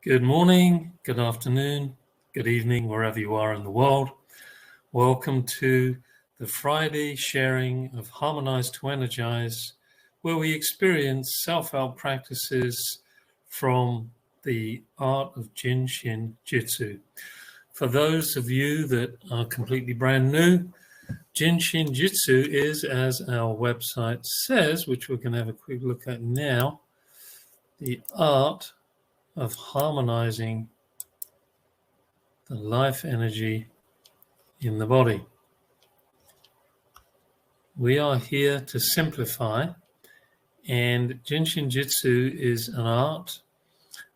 Good morning, good afternoon, good evening, wherever you are in the world. Welcome to the Friday sharing of Harmonize to Energize, where we experience self-help practices from the art of Jin Shin Jyutsu. For those of you that are completely brand new, Jin Shin Jyutsu is, as our website says, which we're going to have a quick look at now, the art of harmonizing the life energy in the body. We are here to simplify, and Jin Shin Jyutsu is an art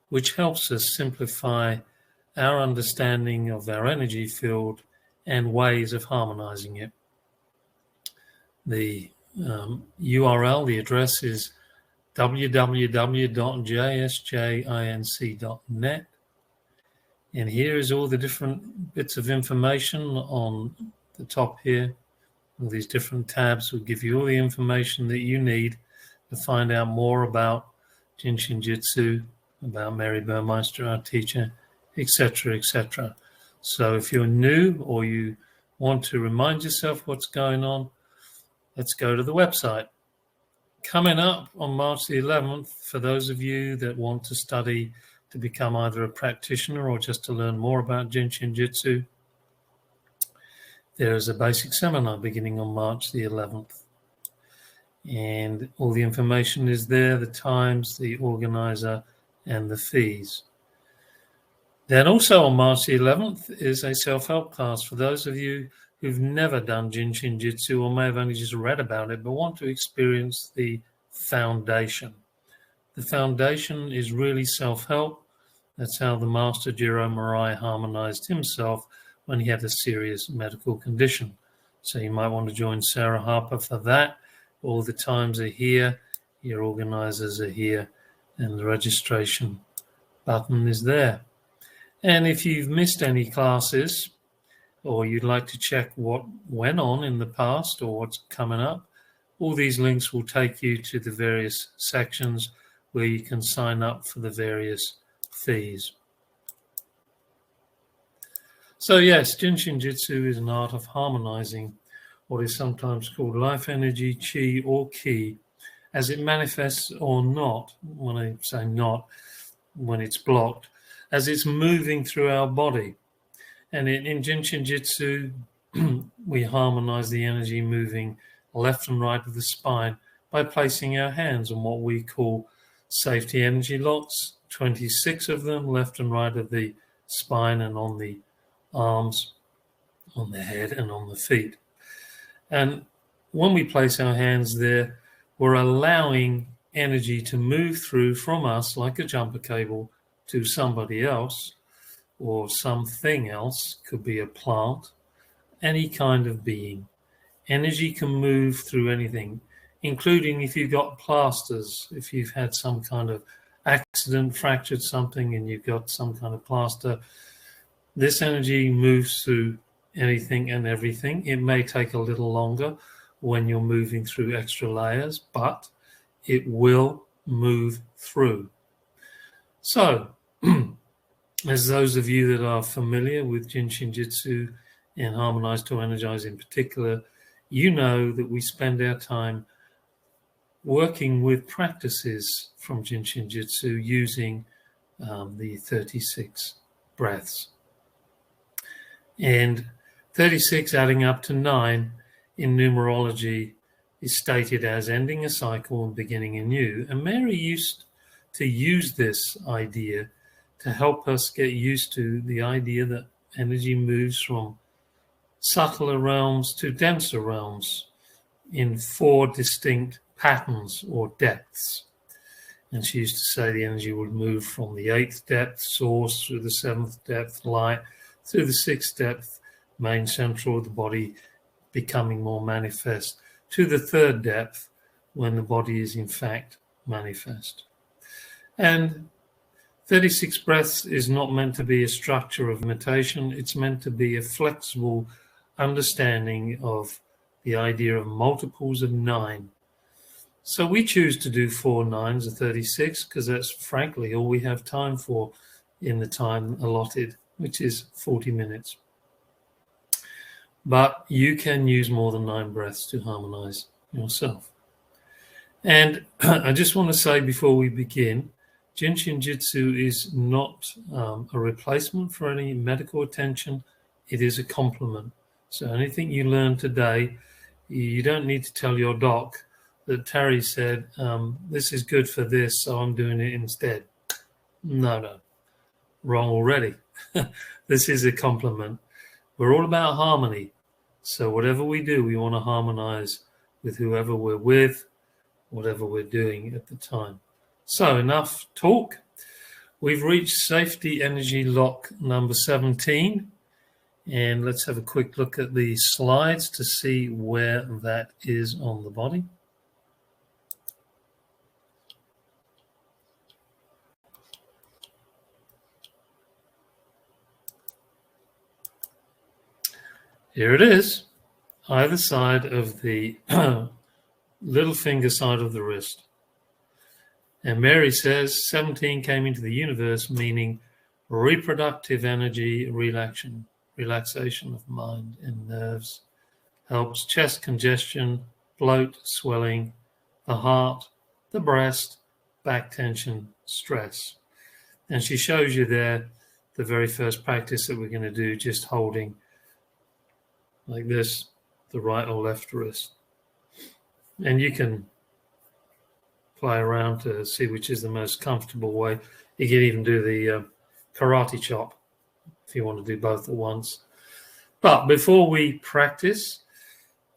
which helps us simplify our understanding of our energy field and ways of harmonizing it. The URL, the address is www.jsjinc.net. And here is all the different bits of information on the top here. All these different tabs will give you all the information that you need to find out more about Jin Shin Jyutsu, about Mary Burmeister, our teacher, etc., etc. So if you're new or you want to remind yourself what's going on, let's go to the website. Coming up on March the 11th, for those of you that want to study to become either a practitioner or just to learn more about Jin Shin Jyutsu, there is a basic seminar beginning on March the 11th. And all the information is there, the times, the organizer, and the fees. Then also on March the 11th is a self-help class for those of you who've never done Jin Shin Jyutsu or may have only just read about it but want to experience the foundation. The foundation is really self-help. That's how the master Jiro Murai harmonized himself when he had a serious medical condition. So you might want to join Sarah Harper for that. All the times are here, your organizers are here, and the registration button is there. And if you've missed any classes, or you'd like to check what went on in the past or what's coming up, all these links will take you to the various sections where you can sign up for the various fees. So yes, Jin Shin Jyutsu is an art of harmonizing what is sometimes called life energy, chi, or ki, as it manifests or not, when I say not, when it's blocked, as it's moving through our body. And in Jin Shin Jyutsu, we harmonize the energy moving left and right of the spine by placing our hands on what we call safety energy locks, 26 of them, left and right of the spine and on the arms, on the head, and on the feet. And when we place our hands there, we're allowing energy to move through from us like a jumper cable to somebody else or something else, could be a plant, any kind of being. Energy can move through anything, including if you've got plasters, if you've had some kind of accident, fractured something, and you've got some kind of plaster. This energy moves through anything and everything. It may take a little longer when you're moving through extra layers, but it will move through. So, as those of you that are familiar with Jin Shin Jyutsu and Harmonize to Energize in particular, you know that we spend our time working with practices from Jin Shin Jyutsu using the 36 breaths. And 36 adding up to 9 in numerology is stated as ending a cycle and beginning a new. And Mary used to use this idea to help us get used to the idea that energy moves from subtler realms to denser realms in 4 distinct patterns or depths. And she used to say the energy would move from the 8th depth, source, through the 7th depth, light, through the 6th depth, main central of the body, becoming more manifest, to the 3rd depth, when the body is in fact manifest. And 36 breaths is not meant to be a structure of meditation. It's meant to be a flexible understanding of the idea of multiples of 9. So we choose to do 4 9s of 36 because that's frankly all we have time for in the time allotted, which is 40 minutes. But you can use more than 9 breaths to harmonize yourself. And I just want to say before we begin, Jin Shin Jyutsu is not a replacement for any medical attention. It is a complement. So anything you learn today, you don't need to tell your doc that Terry said, this is good for this, so I'm doing it instead. No. Wrong already. This is a complement. We're all about harmony. So whatever we do, we want to harmonize with whoever we're with, whatever we're doing at the time. So enough talk. We've reached safety energy lock number 17. And let's have a quick look at the slides to see where that is on the body. Here it is, either side of the little finger side of the wrist. And Mary says 17 came into the universe, meaning reproductive energy, relaxation of mind and nerves, helps chest congestion, bloat, swelling, the heart, the breast, back tension, stress. And she shows you there the very first practice that we're going to do, just holding like this, the right or left wrist. And you can play around to see which is the most comfortable way. You can even do the karate chop if you want to do both at once. But before we practice,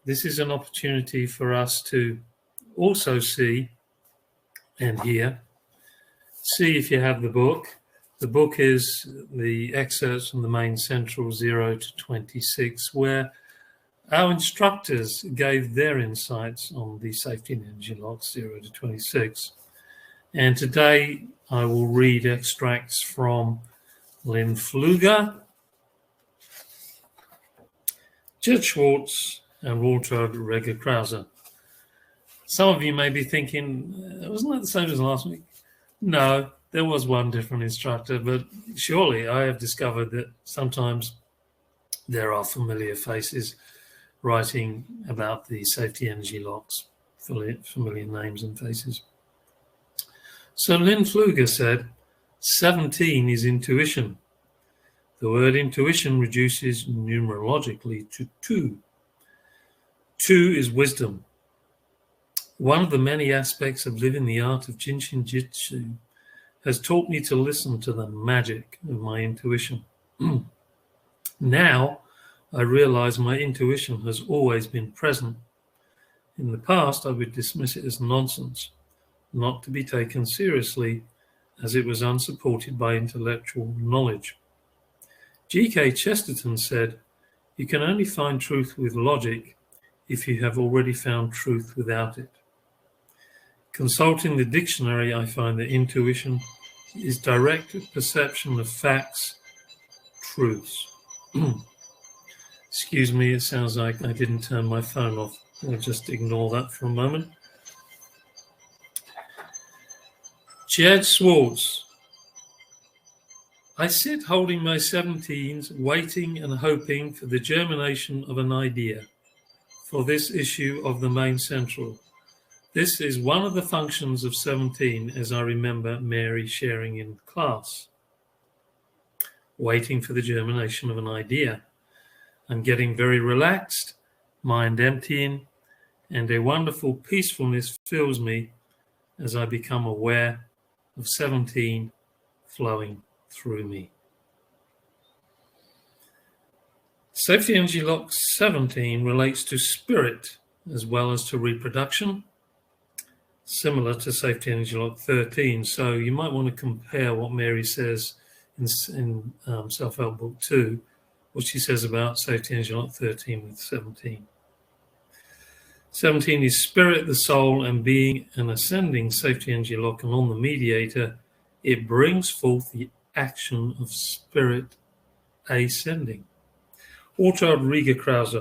this is an opportunity for us to also see and hear. See if you have the book. The book is the excerpts from the main central 0 to 26, where our instructors gave their insights on the safety and energy locks 0 to 26. And today I will read extracts from Lynn Pfluger, Jed Schwartz, and Walter Reger-Krause. Some of you may be thinking, wasn't that the same as last week? No, there was one different instructor, but surely I have discovered that sometimes there are familiar faces writing about the safety energy locks, familiar names and faces. So Lynn Pfluger said, 17 is intuition. The word intuition reduces numerologically to 2. 2 is wisdom. One of the many aspects of living the art of Jin Shin Jyutsu has taught me to listen to the magic of my intuition. Now, I realize my intuition has always been present. In the past, I would dismiss it as nonsense, not to be taken seriously, as it was unsupported by intellectual knowledge. G.K. Chesterton said, "You can only find truth with logic if you have already found truth without it." Consulting the dictionary, I find that intuition is direct perception of facts, truths. Excuse me, it sounds like I didn't turn my phone off. I'll just ignore that for a moment. Jed Schwartz. I sit holding my 17s, waiting and hoping for the germination of an idea for this issue of the main central. This is one of the functions of 17, as I remember Mary sharing in class. Waiting for the germination of an idea. I'm getting very relaxed, mind emptying, and a wonderful peacefulness fills me as I become aware of 17 flowing through me. Safety Energy Lock 17 relates to spirit as well as to reproduction, similar to Safety Energy Lock 13. So you might want to compare what Mary says in Self-Help Book 2, what she says about Safety Energy Lock 13 with 17. 17 is spirit, the soul, and being an ascending safety energy lock, and on the mediator, it brings forth the action of spirit ascending. Orchard Reger-Krause.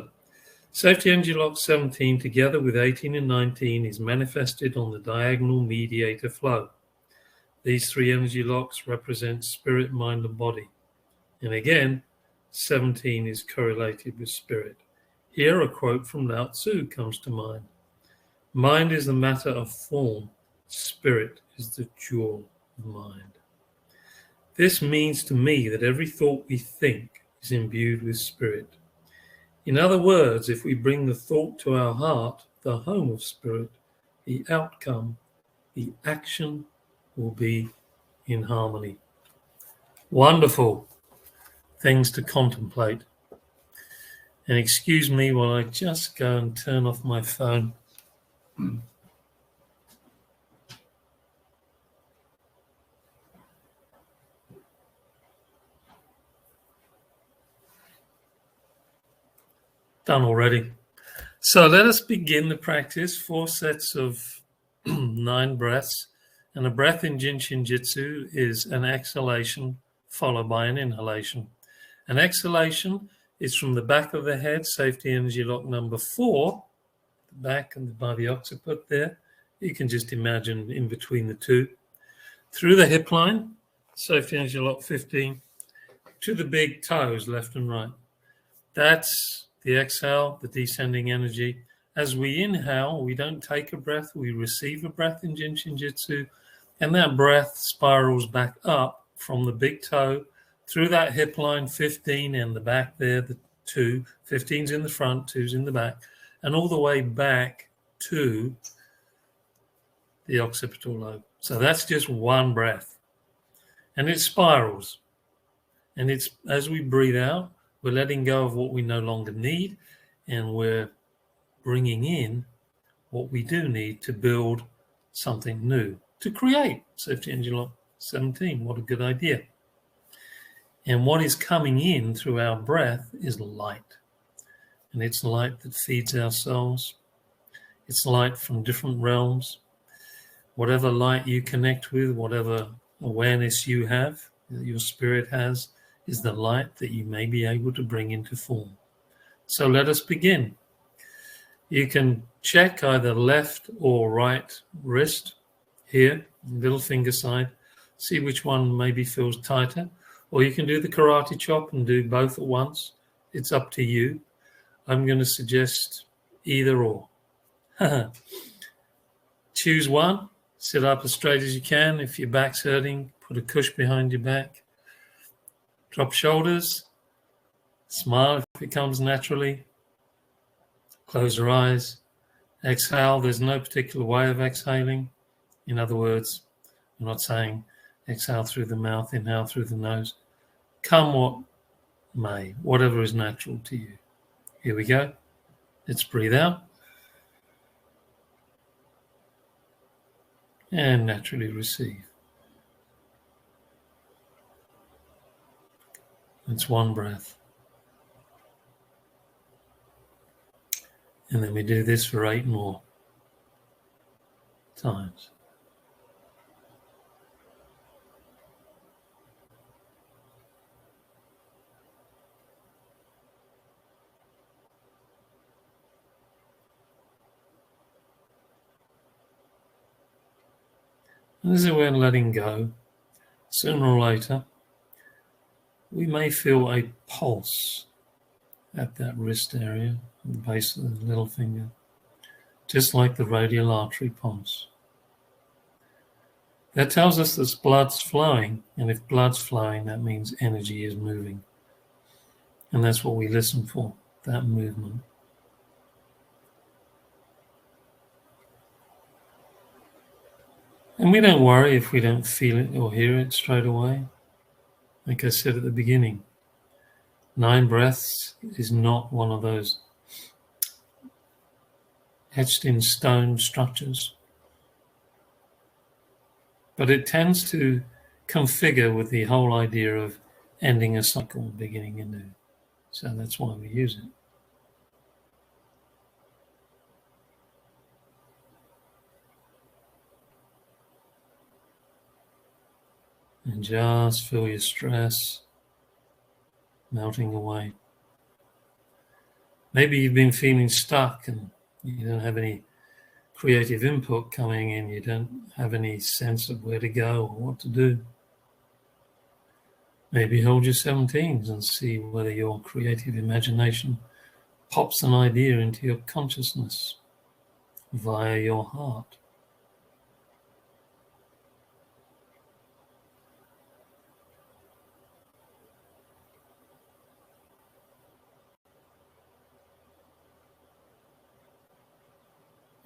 Safety energy lock 17 together with 18 and 19 is manifested on the diagonal mediator flow. These 3 energy locks represent spirit, mind, and body. And again, 17 is correlated with spirit. Here, a quote from Lao Tzu comes to mind. Mind is the matter of form. Spirit is the jewel of mind. This means to me that every thought we think is imbued with spirit. In other words, if we bring the thought to our heart, the home of spirit, the outcome, the action will be in harmony. Wonderful things to contemplate. And excuse me while I just go and turn off my phone. Done already. So let us begin the practice. 4 sets of 9 breaths. And a breath in Jin Shin Jyutsu is an exhalation followed by an inhalation. An exhalation is from the back of the head, safety energy lock number 4, the back and by the occiput there. You can just imagine in between the two. Through the hip line, safety energy lock 15, to the big toes, left and right. That's the exhale, the descending energy. As we inhale, we don't take a breath, we receive a breath in Jin Shin Jyutsu, and that breath spirals back up from the big toe through that hip line, 15, and the back there, the 2, 15's in the front, 2's in the back, and all the way back to the occipital lobe. So that's just one breath. And it spirals. And it's as we breathe out, we're letting go of what we no longer need, and we're bringing in what we do need to build something new, to create. Safety energy lock 17, what a good idea. And what is coming in through our breath is light. And it's light that feeds our souls. It's light from different realms. Whatever light you connect with, whatever awareness you have, that your spirit has, is the light that you may be able to bring into form. So let us begin. You can check either left or right wrist here, little finger side, see which one maybe feels tighter, or you can do the karate chop and do both at once. It's up to you. I'm going to suggest either or. Choose one, sit up as straight as you can. If your back's hurting, put a cushion behind your back. Drop shoulders, smile if it comes naturally. Close your eyes. Exhale. There's no particular way of exhaling. In other words, I'm not saying exhale through the mouth, inhale through the nose. Come what may, whatever is natural to you. Here we go. Let's breathe out. And naturally receive. It's one breath. And then we do this for 8 more times. And as we're letting go, sooner or later, we may feel a pulse at that wrist area, at the base of the little finger, just like the radial artery pulse. That tells us that blood's flowing, and if blood's flowing, that means energy is moving. And that's what we listen for, that movement. And we don't worry if we don't feel it or hear it straight away. Like I said at the beginning, 9 breaths is not one of those etched in stone structures. But it tends to configure with the whole idea of ending a cycle, beginning a new. So that's why we use it. And just feel your stress melting away. Maybe you've been feeling stuck and you don't have any creative input coming in, you don't have any sense of where to go or what to do. Maybe hold your 17s and see whether your creative imagination pops an idea into your consciousness via your heart.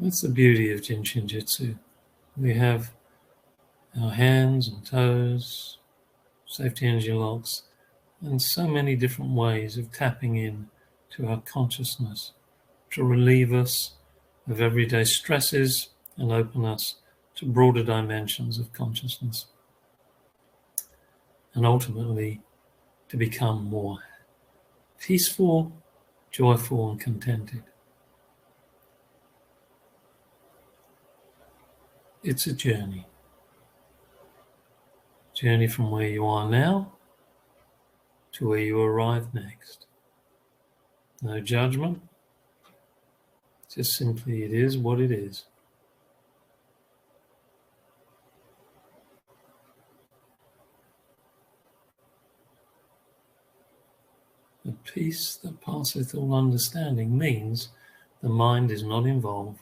That's the beauty of Jin Shin Jyutsu. We have our hands and toes, safety energy locks, and so many different ways of tapping in to our consciousness to relieve us of everyday stresses and open us to broader dimensions of consciousness, and ultimately to become more peaceful, joyful, and contented. It's a journey from where you are now to where you arrive next. No judgment, just simply it is what it is. The peace that passeth all understanding means the mind is not involved.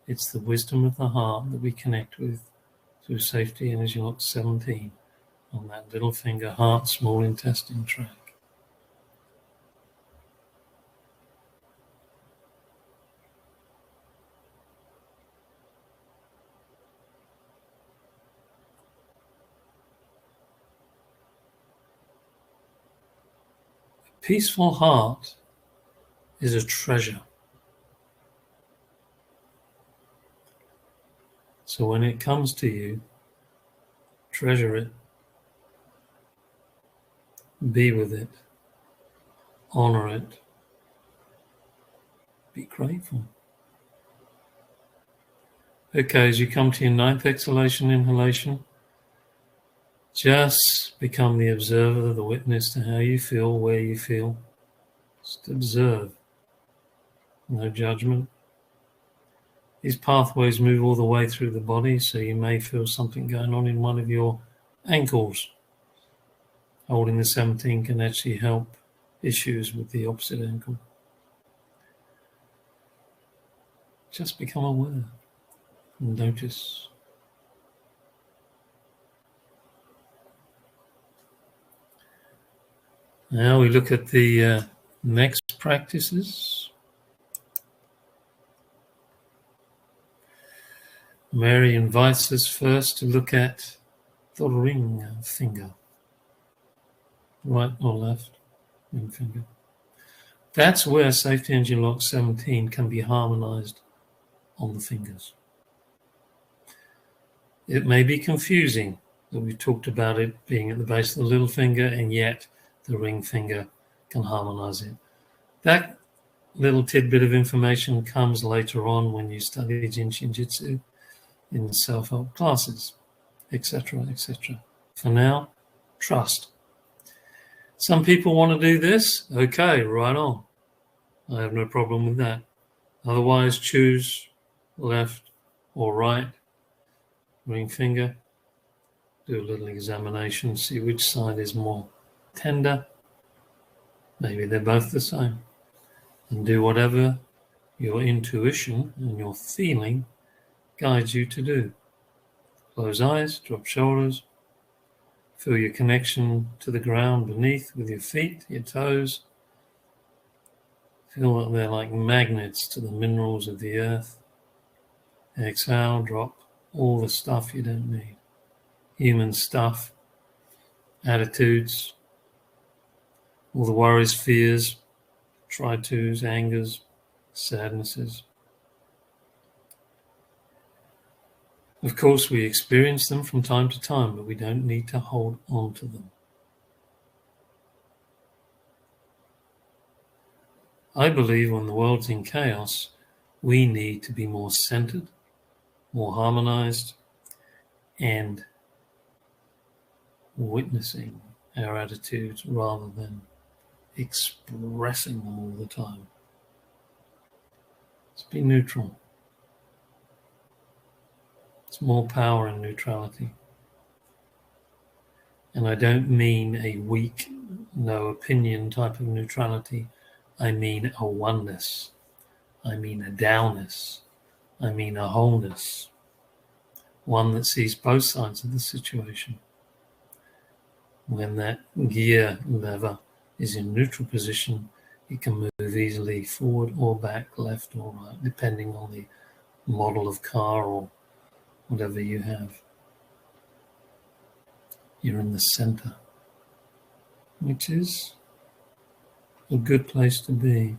It's the wisdom of the heart that we connect with through safety energy lock 17 on that little finger heart small intestine track. A peaceful heart is a treasure. So when it comes to you, treasure it, be with it, honor it, be grateful. Okay, as you come to your 9th exhalation, inhalation, just become the observer, the witness to how you feel, where you feel. Just observe. No judgment. These pathways move all the way through the body, so you may feel something going on in one of your ankles. Holding the 17 can actually help issues with the opposite ankle. Just become aware and notice. Now we look at the next practices. Mary invites us first to look at the ring finger. Right or left ring finger. That's where safety energy lock 17 can be harmonized on the fingers. It may be confusing that we talked about it being at the base of the little finger and yet the ring finger can harmonize it. That little tidbit of information comes later on when you study Jin Shin Jyutsu in the self-help classes, etc., etc. For now, trust. Some people want to do this. Okay, right on. I have no problem with that. Otherwise, choose left or right ring finger. Do a little examination, see which side is more tender. Maybe they're both the same. And do whatever your intuition and your feeling guides you to do. Close eyes, drop shoulders. Feel your connection to the ground beneath with your feet, your toes. Feel that they're like magnets to the minerals of the earth. Exhale, drop all the stuff you don't need. Human stuff, attitudes, all the worries, fears, try-tos, angers, sadnesses. Of course, we experience them from time to time, but we don't need to hold on to them. I believe when the world's in chaos, we need to be more centered, more harmonized, and witnessing our attitudes rather than expressing them all the time. Let's be neutral. There's more power in neutrality. And I don't mean a weak, no opinion type of neutrality. I mean a oneness. I mean a downess. I mean a wholeness. One that sees both sides of the situation. When that gear lever is in neutral position, it can move easily forward or back, left or right, depending on the model of car or whatever you have. You're in the center, which is a good place to be.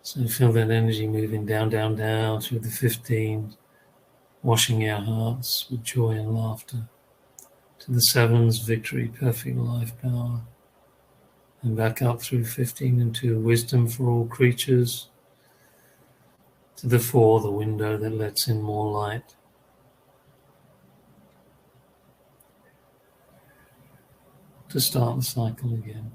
So feel that energy moving down, down, down through the 15, washing our hearts with joy and laughter. To the 7s, victory, perfect life power. And back up through 15 into wisdom for all creatures. To the 4, the window that lets in more light. To start the cycle again.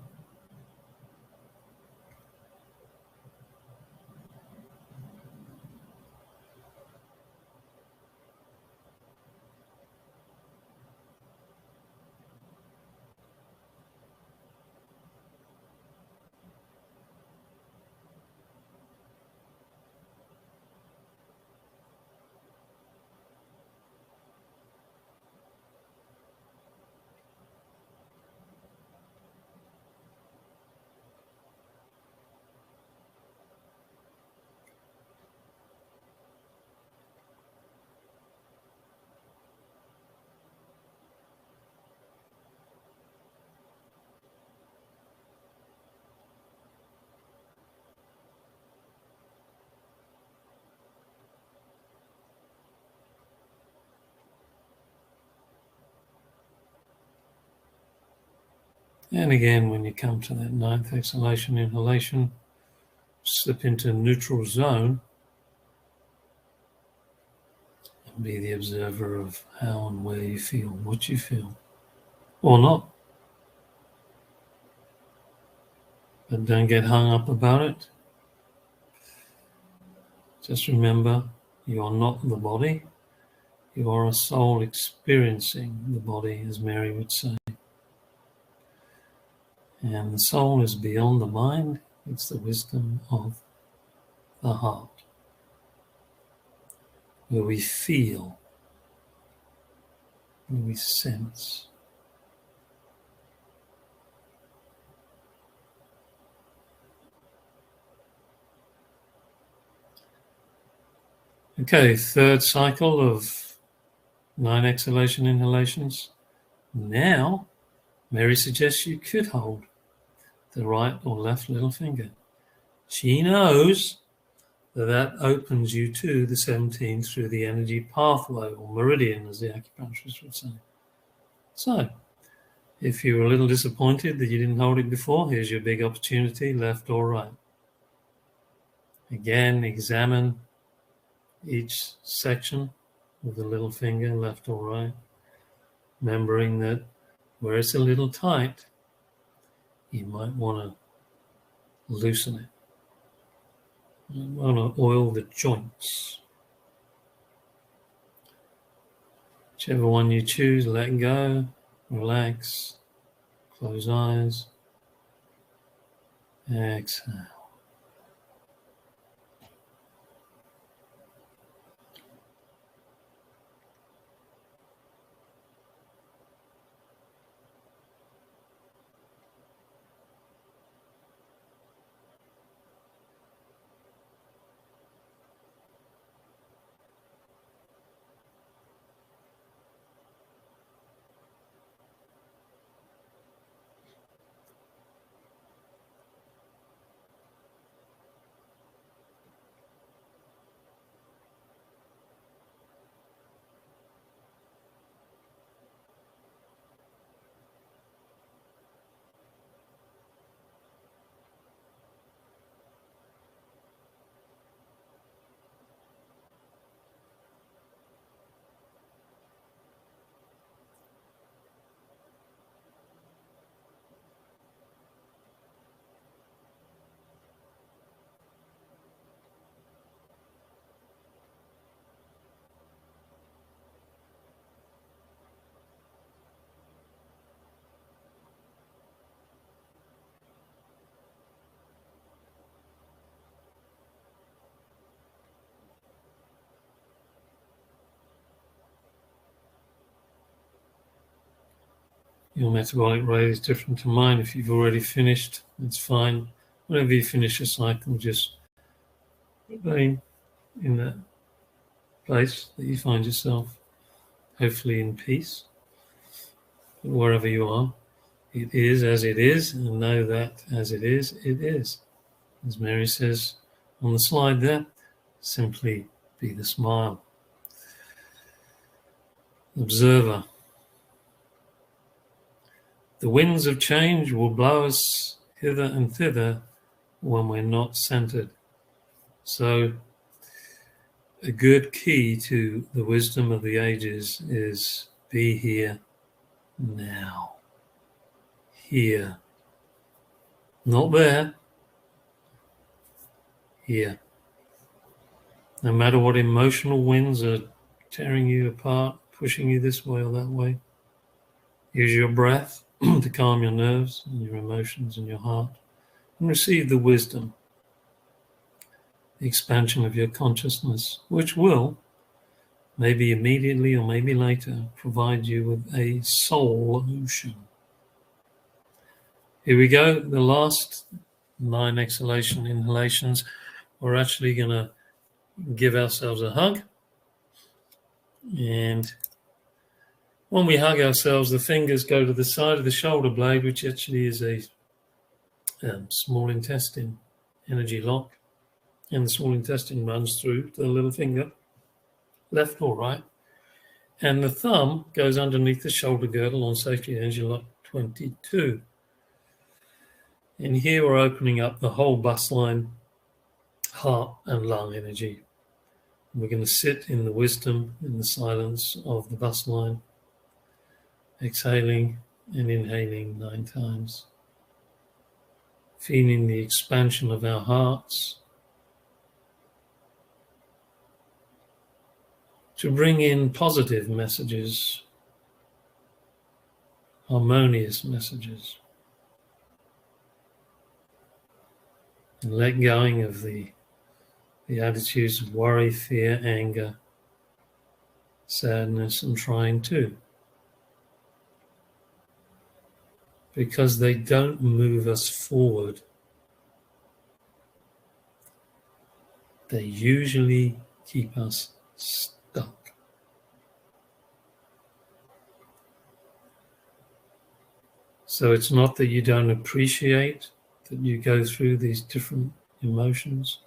And again, when you come to that 9th exhalation, inhalation, slip into neutral zone and be the observer of how and where you feel, what you feel, or not. But don't get hung up about it. Just remember, you're not the body. You are a soul experiencing the body, as Mary would say. And the soul is beyond the mind. It's the wisdom of the heart, where we feel, where we sense. Okay, 3rd cycle of 9 exhalation inhalations. Now, Mary suggests you could hold the right or left little finger. She knows that opens you to the 17 through the energy pathway, or meridian, as the acupuncturist would say. So, if you were a little disappointed that you didn't hold it before, here's your big opportunity, left or right. Again, examine each section with the little finger, left or right, remembering that where it's a little tight, you might want to loosen it. You want to oil the joints. Whichever one you choose, let go, relax, close eyes, exhale. Your metabolic rate is different to mine. If you've already finished, it's fine. Whenever you finish a cycle, just remain in that place that you find yourself, hopefully in peace. But wherever you are, it is as it is, and know that as it is, it is. As Mary says on the slide there, simply be the smile. Observer. The winds of change will blow us hither and thither when we're not centered. So a good key to the wisdom of the ages is be here now. Here. Not there. Here. No matter what emotional winds are tearing you apart, pushing you this way or that way, use your breath to calm your nerves and your emotions and your heart, and receive the wisdom, the expansion of your consciousness, which will, maybe immediately or maybe later, provide you with a solution. Here we go, the last 9 exhalation inhalations. We're actually going to give ourselves a hug. And when we hug ourselves, the fingers go to the side of the shoulder blade, which actually is a small intestine energy lock. And the small intestine runs through the little finger, left or right. And the thumb goes underneath the shoulder girdle on safety energy lock 22. And here we're opening up the whole bus line, heart and lung energy. We're going to sit in the wisdom, in the silence of the bus line, exhaling and inhaling 9 times, feeling the expansion of our hearts to bring in positive messages, harmonious messages, and let going of the attitudes of worry, fear, anger, sadness, and trying to. Because they don't move us forward. They usually keep us stuck. So it's not that you don't appreciate that you go through these different emotions.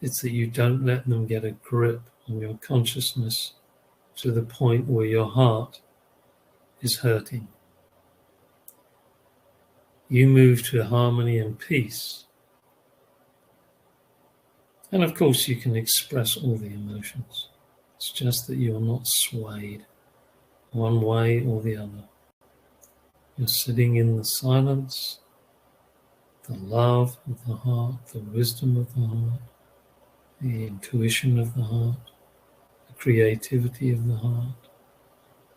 It's that you don't let them get a grip on your consciousness to the point where your heart is hurting. You move to harmony and peace. And of course you can express all the emotions. It's just that you're not swayed one way or the other. You're sitting in the silence, the love of the heart, the wisdom of the heart, the intuition of the heart, the creativity of the heart,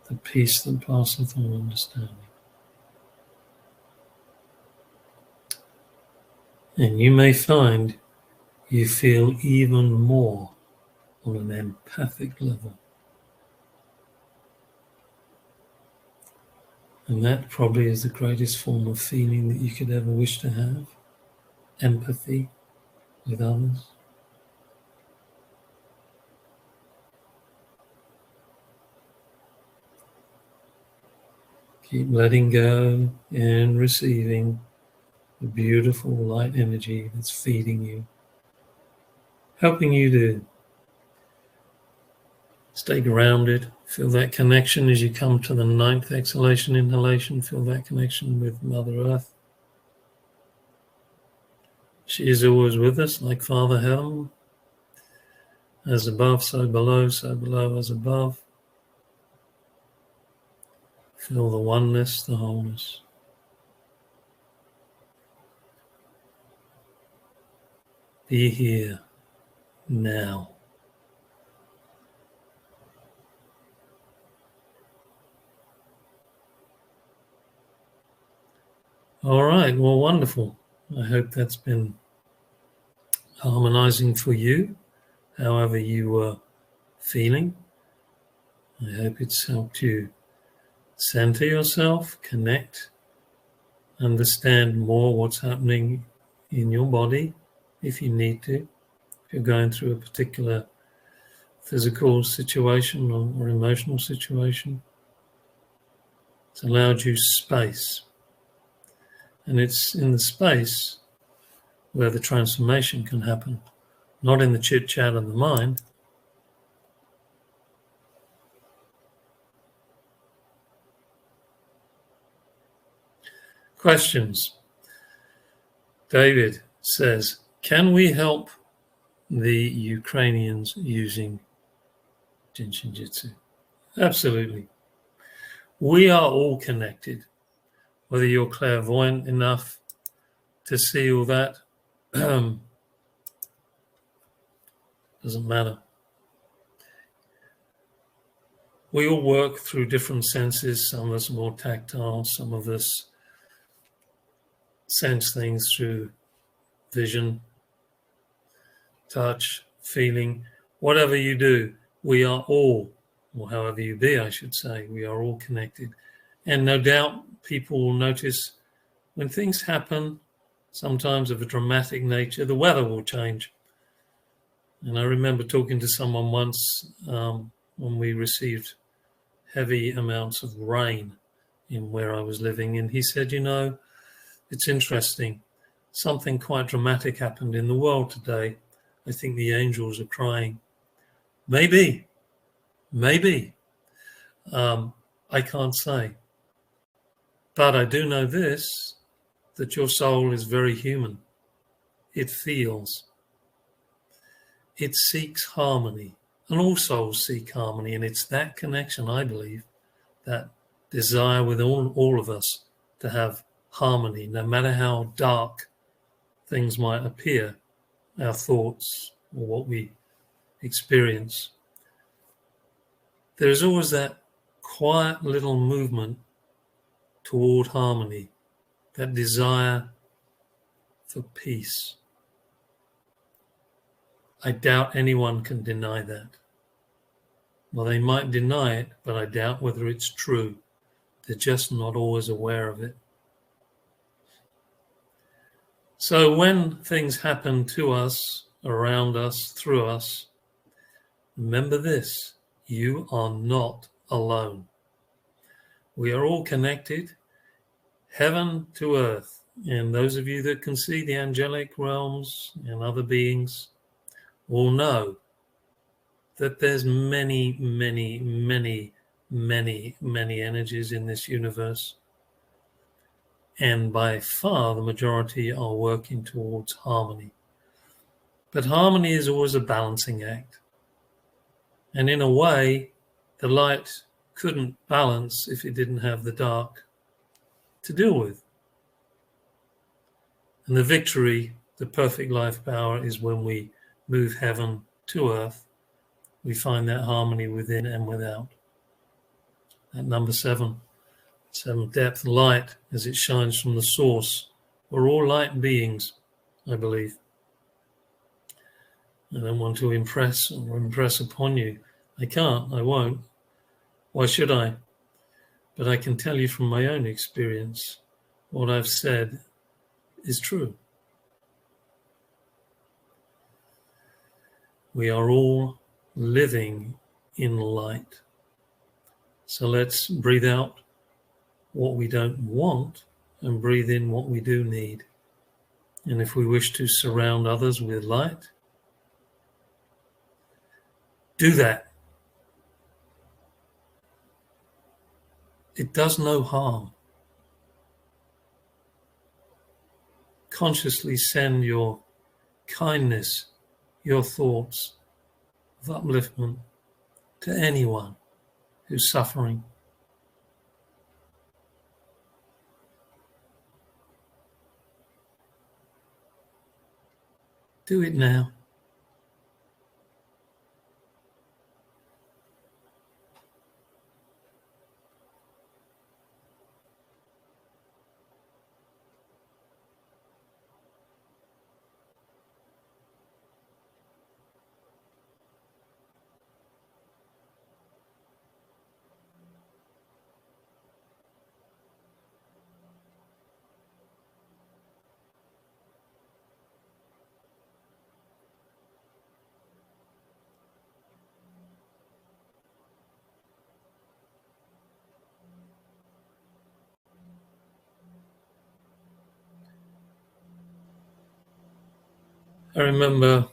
the peace that passeth all understanding. And you may find you feel even more on an empathic level. And that probably is the greatest form of feeling that you could ever wish to have, empathy with others. Keep letting go and receiving the beautiful light energy that's feeding you, helping you to stay grounded. Feel that connection as you come to the 9th exhalation inhalation. Feel that connection with Mother Earth. She is always with us, like Father Helm. As above, so below as above. Feel the oneness, the wholeness. Be here now. All right, well, wonderful. I hope that's been harmonizing for you, however you were feeling. I hope it's helped you center yourself, connect, understand more what's happening in your body if you need to. If you're going through a particular physical situation or emotional situation, it's allowed you space. And it's in the space where the transformation can happen, not in the chit-chat of the mind. Questions. David says, can we help the Ukrainians using Jin Shin Jyutsu? Absolutely. We are all connected. Whether you're clairvoyant enough to see all that, doesn't matter. We all work through different senses. Some of us are more tactile, some of us sense things through vision, touch, feeling. Whatever you do, we are all, or however you be, I should say, we are all connected. And no doubt people will notice when things happen, sometimes of a dramatic nature, the weather will change. And I remember talking to someone once when we received heavy amounts of rain in where I was living. And he said, it's interesting. Something quite dramatic happened in the world today. I think the angels are crying. Maybe. I can't say. But I do know this, that your soul is very human. It feels. It seeks harmony. And all souls seek harmony. And it's that connection, I believe, that desire with all of us to have harmony, no matter how dark things might appear, our thoughts or what we experience. There is always that quiet little movement toward harmony, that desire for peace. I doubt anyone can deny that. Well, they might deny it, but I doubt whether it's true. They're just not always aware of it. So when things happen to us, around us, through us, remember this, you are not alone. We are all connected, heaven to earth. And those of you that can see the angelic realms and other beings will know that there's many, many, many, many, many energies in this universe. And by far the majority are working towards harmony. But harmony is always a balancing act. And in a way, the light couldn't balance if it didn't have the dark to deal with. And the victory, the perfect life power, is when we move heaven to earth. We find that harmony within and without. At number 7, depth, light as it shines from the source. We're all light beings, I believe. I don't want to impress upon you. I can't, I won't. Why should I? But I can tell you from my own experience, what I've said is true. We are all living in light. So let's breathe out what we don't want and breathe in what we do need. And if we wish to surround others with light, do that. It does no harm. Consciously send your kindness, your thoughts of upliftment to anyone who's suffering. Do it now. I remember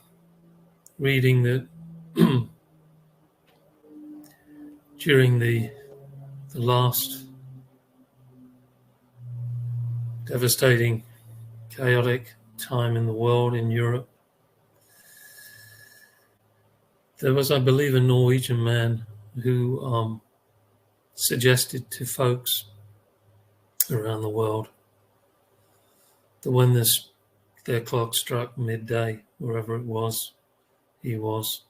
reading that during the last devastating, chaotic time in the world in Europe, there was, I believe, a Norwegian man who suggested to folks around the world that when their clock struck midday, wherever it was, he was,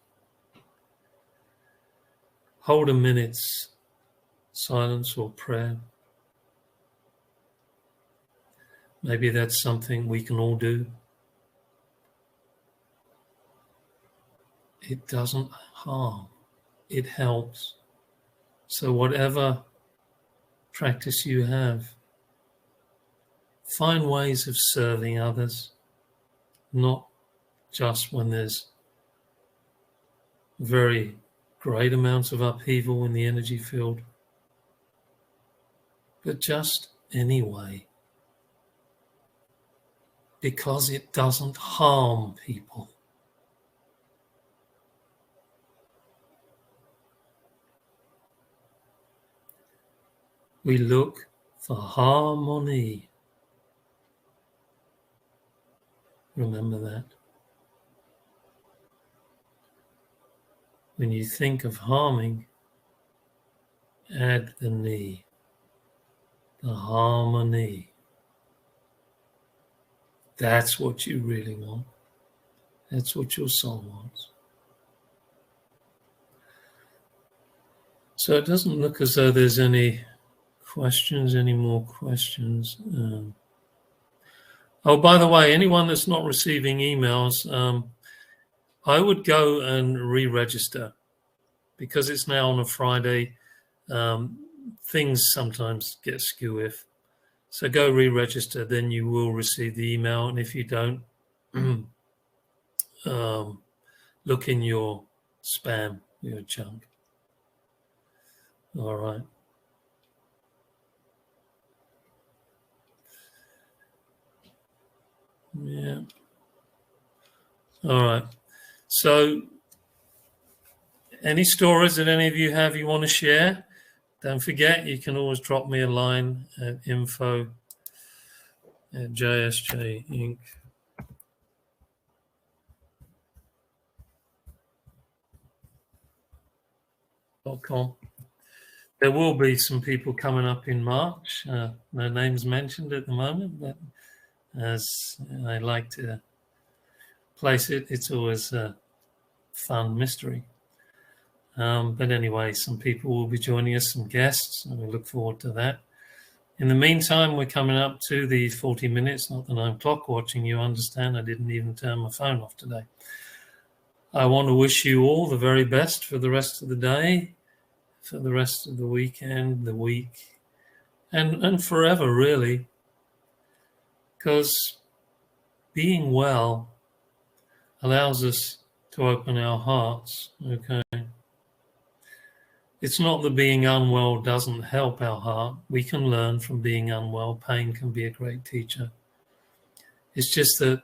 hold a minute's silence or prayer. Maybe that's something we can all do. It doesn't harm. It helps. So whatever practice you have, find ways of serving others, not just when there's very great amounts of upheaval in the energy field, but just anyway, because it doesn't harm people. We look for harmony. Remember that. When you think of harming, add the knee, the harmony. That's what you really want. That's what your soul wants. So it doesn't look as though there's any more questions. Oh, by the way, anyone that's not receiving emails, I would go and re-register because it's now on a Friday. Things sometimes get skew-if. So go re-register, then you will receive the email. And if you don't, look in your spam, your junk. All right. Yeah. All right. So any stories that any of you have you want to share? Don't forget, you can always drop me a line at info@jsjinc.com. There will be some people coming up in March. No names mentioned at the moment, but as I like to place it, it's always a fun mystery. But anyway, some people will be joining us, some guests, and we look forward to that. In the meantime, we're coming up to the 40 minutes, not that I'm clock watching, you understand, I didn't even turn my phone off today. I want to wish you all the very best for the rest of the day, for the rest of the weekend, the week, and forever, really, because being well allows us to open our hearts, okay? It's not that being unwell doesn't help our heart. We can learn from being unwell. Pain can be a great teacher. It's just that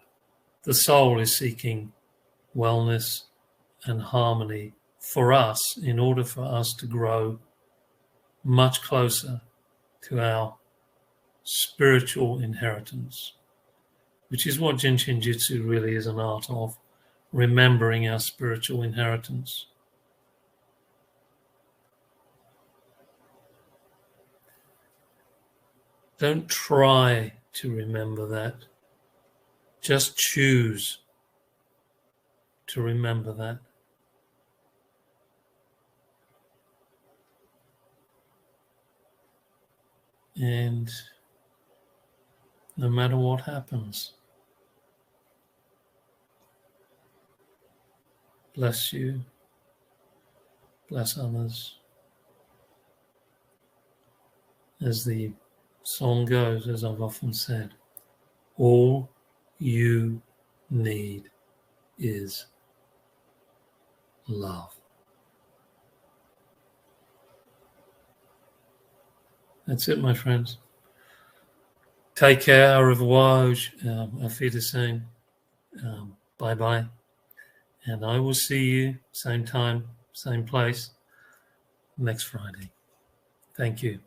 the soul is seeking wellness and harmony for us in order for us to grow much closer to our spiritual inheritance, which is what Jin Shin Jyutsu really is an art of, remembering our spiritual inheritance. Don't try to remember that. Just choose to remember that. And no matter what happens, bless you, bless others. As the song goes, as I've often said, all you need is love. That's it, my friends. Take care. Au revoir. Auf Wiedersehen. Bye-bye. And I will see you same time, same place next Friday. Thank you.